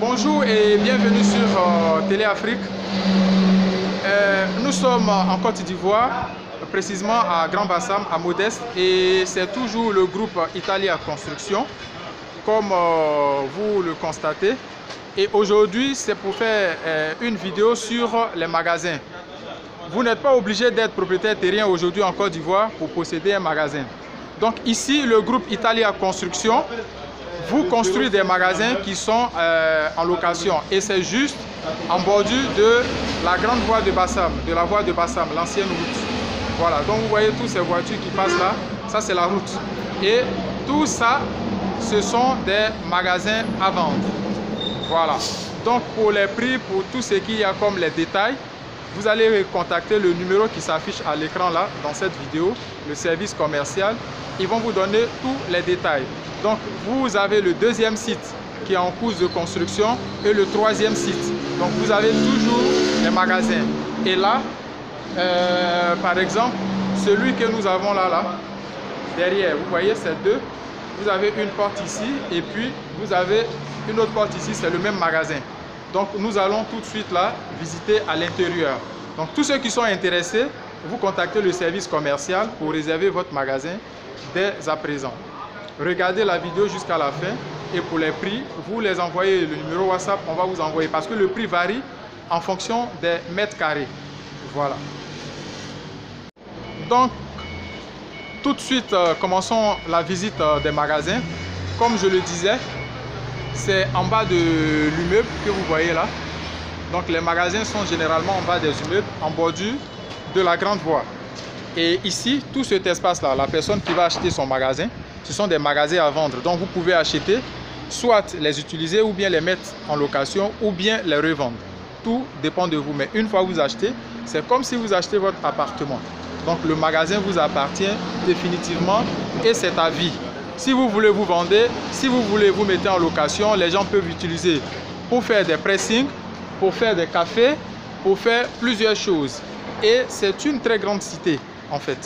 Bonjour et bienvenue sur Télé Afrique. Nous sommes en Côte d'Ivoire, précisément à Grand Bassam, à Modeste, et c'est toujours le groupe Italia Construction, comme vous le constatez. Et aujourd'hui, c'est pour faire une vidéo sur les magasins. Vous n'êtes pas obligé d'être propriétaire terrien aujourd'hui en Côte d'Ivoire pour posséder un magasin. Donc ici, le groupe Italia Construction vous construit des magasins qui sont en location, et c'est juste en bordure de la grande voie de Bassam, de la voie de Bassam, l'ancienne route. Voilà, donc vous voyez toutes ces voitures qui passent là, ça c'est la route. Et tout ça, ce sont des magasins à vendre. Voilà, donc pour les prix, pour tout ce qu'il y a comme les détails, vous allez contacter le numéro qui s'affiche à l'écran là, dans cette vidéo, le service commercial. Ils vont vous donner tous les détails. Donc vous avez le deuxième site qui est en cours de construction et le troisième site. Donc vous avez toujours les magasins. Et là, par exemple, celui que nous avons là, derrière, vous voyez ces deux, vous avez une porte ici et puis vous avez une autre porte ici, c'est le même magasin. Donc nous allons tout de suite là visiter à l'intérieur. Donc tous ceux qui sont intéressés, vous contactez le service commercial pour réserver votre magasin dès à présent. Regardez la vidéo jusqu'à la fin et pour les prix, vous les envoyez le numéro WhatsApp, on va vous envoyer parce que le prix varie en fonction des mètres carrés. Voilà. Donc tout de suite, commençons la visite des magasins. Comme je le disais, c'est en bas de l'immeuble que vous voyez là. Donc les magasins sont généralement en bas des immeubles, en bordure de la grande voie. Et ici, tout cet espace-là, la personne qui va acheter son magasin, ce sont des magasins à vendre. Donc vous pouvez acheter, soit les utiliser ou bien les mettre en location ou bien les revendre. Tout dépend de vous. Mais une fois que vous achetez, c'est comme si vous achetez votre appartement. Donc le magasin vous appartient définitivement et c'est à vie. Si vous voulez vous vendre, si vous voulez vous mettre en location, les gens peuvent l'utiliser pour faire des pressings, pour faire des cafés, pour faire plusieurs choses. Et c'est une très grande cité en fait.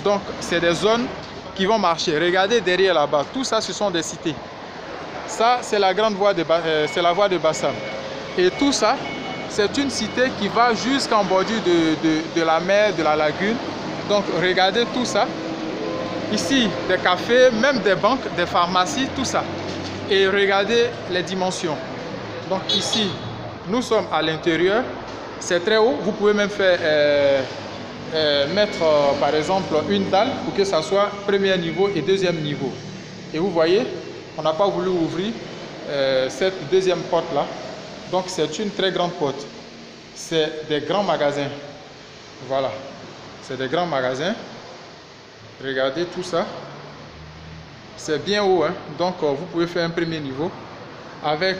Donc c'est des zones qui vont marcher. Regardez derrière là-bas, tout ça ce sont des cités. Ça c'est la grande voie de c'est la voie de Bassam. Et tout ça c'est une cité qui va jusqu'en bordure de la mer, de la lagune. Donc regardez tout ça. Ici, des cafés, même des banques, des pharmacies, tout ça. Et regardez les dimensions. Donc ici, nous sommes à l'intérieur. C'est très haut. Vous pouvez même faire, mettre, par exemple, une dalle pour que ça soit premier niveau et deuxième niveau. Et vous voyez, on n'a pas voulu ouvrir cette deuxième porte-là. Donc c'est une très grande porte. C'est des grands magasins. Voilà. C'est des grands magasins. Regardez tout ça, c'est bien haut, hein? Donc vous pouvez faire un premier niveau avec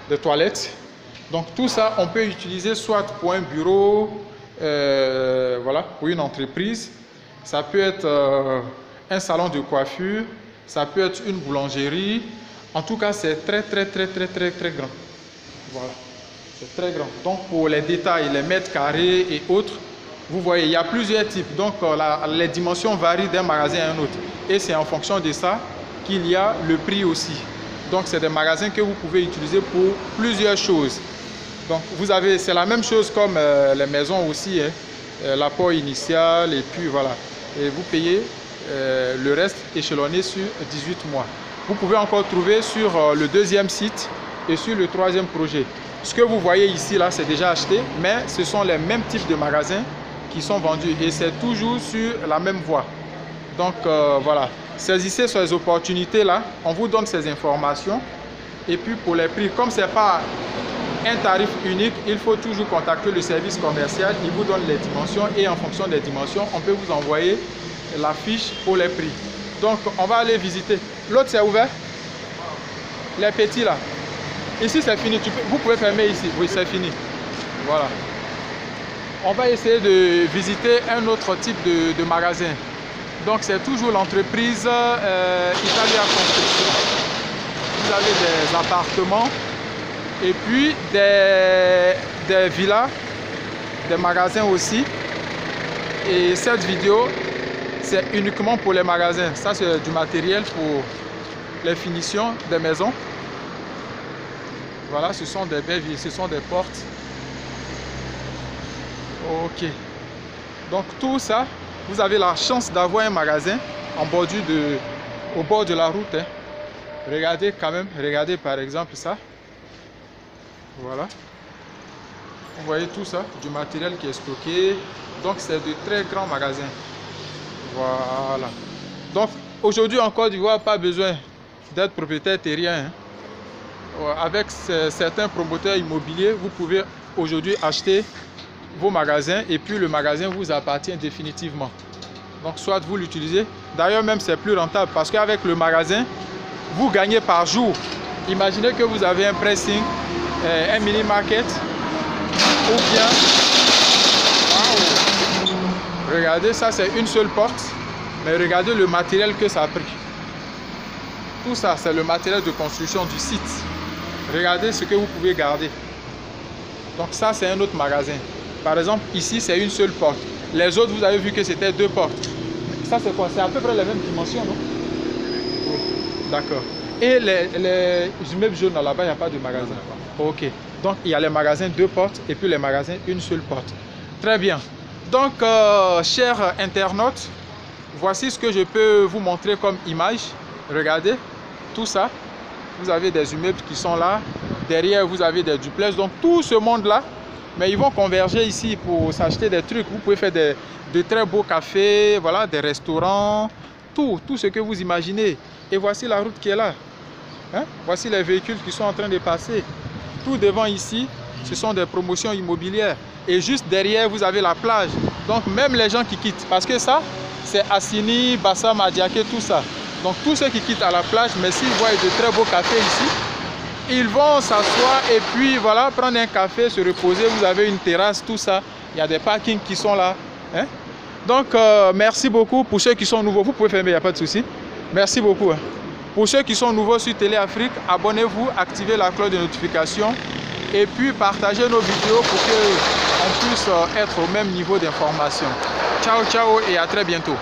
des toilettes. Donc tout ça, on peut utiliser soit pour un bureau, voilà, pour une entreprise. Ça peut être un salon de coiffure, ça peut être une boulangerie. En tout cas, c'est très grand. Voilà, c'est très grand. Donc pour les détails, les mètres carrés et autres, vous voyez, il y a plusieurs types, donc les dimensions varient d'un magasin à un autre. Et c'est en fonction de ça qu'il y a le prix aussi. Donc c'est des magasins que vous pouvez utiliser pour plusieurs choses. Donc vous avez, c'est la même chose comme les maisons aussi, hein, l'apport initial et puis voilà. Et vous payez le reste échelonné sur 18 mois. Vous pouvez encore trouver sur le deuxième site et sur le troisième projet. Ce que vous voyez ici, là, c'est déjà acheté, mais ce sont les mêmes types de magasins qui sont vendus et c'est toujours sur la même voie. Donc voilà, saisissez ces opportunités là, on vous donne ces informations et puis pour les prix, comme c'est pas un tarif unique, il faut toujours contacter le service commercial, il vous donne les dimensions et en fonction des dimensions, on peut vous envoyer la fiche pour les prix. Donc on va aller visiter. L'autre c'est ouvert, les petits là. Ici c'est fini, vous pouvez fermer ici, oui c'est fini. Voilà. On va essayer de visiter un autre type de magasin. Donc c'est toujours l'entreprise Italia Construction. Vous avez des appartements et puis des villas, des magasins aussi. Et cette vidéo, c'est uniquement pour les magasins. Ça c'est du matériel pour les finitions des maisons. Voilà, ce sont des baies vitrées, ce sont des portes. Ok. Donc tout ça, vous avez la chance d'avoir un magasin en bordure au bord de la route. Hein. Regardez quand même, regardez par exemple ça. Voilà. Vous voyez tout ça, du matériel qui est stocké. Donc c'est de très grands magasins. Voilà. Donc aujourd'hui en Côte d'Ivoire, pas besoin d'être propriétaire terrien. Hein. Avec certains promoteurs immobiliers, vous pouvez aujourd'hui acheter vos magasins et puis le magasin vous appartient définitivement. Donc soit vous l'utilisez. D'ailleurs même c'est plus rentable parce qu'avec le magasin, vous gagnez par jour. Imaginez que vous avez un pressing, un mini market ou bien... Wow. Regardez, ça c'est une seule porte. Mais regardez le matériel que ça a pris. Tout ça c'est le matériel de construction du site. Regardez ce que vous pouvez garder. Donc ça c'est un autre magasin. Par exemple ici c'est une seule porte. Les autres vous avez vu que c'était deux portes. Ça c'est quoi? C'est à peu près les mêmes dimensions, non? Oui. D'accord. Et les immeubles jaunes là-bas, il n'y a pas de magasin. Ok. Donc il y a les magasins deux portes et puis les magasins une seule porte. Très bien. Donc chers internautes, voici ce que je peux vous montrer comme image. Regardez tout ça. Vous avez des immeubles qui sont là. Derrière, vous avez des duplex. Donc, tout ce monde-là, mais ils vont converger ici pour s'acheter des trucs. Vous pouvez faire de très beaux cafés, voilà, des restaurants, tout ce que vous imaginez. Et voici la route qui est là. Hein? Voici les véhicules qui sont en train de passer. Tout devant ici, ce sont des promotions immobilières. Et juste derrière, vous avez la plage. Donc, même les gens qui quittent, parce que ça, c'est Assini, Bassa, Madiaké, tout ça. Donc tous ceux qui quittent à la plage, mais s'ils voient de très beaux cafés ici, ils vont s'asseoir et puis voilà, prendre un café, se reposer. Vous avez une terrasse, tout ça. Il y a des parkings qui sont là. Hein? Donc merci beaucoup pour ceux qui sont nouveaux. Vous pouvez fermer, il n'y a pas de souci. Merci beaucoup. Hein. Pour ceux qui sont nouveaux sur Télé Afrique, abonnez-vous, activez la cloche de notification et puis partagez nos vidéos pour qu'on puisse être au même niveau d'information. Ciao, ciao et à très bientôt.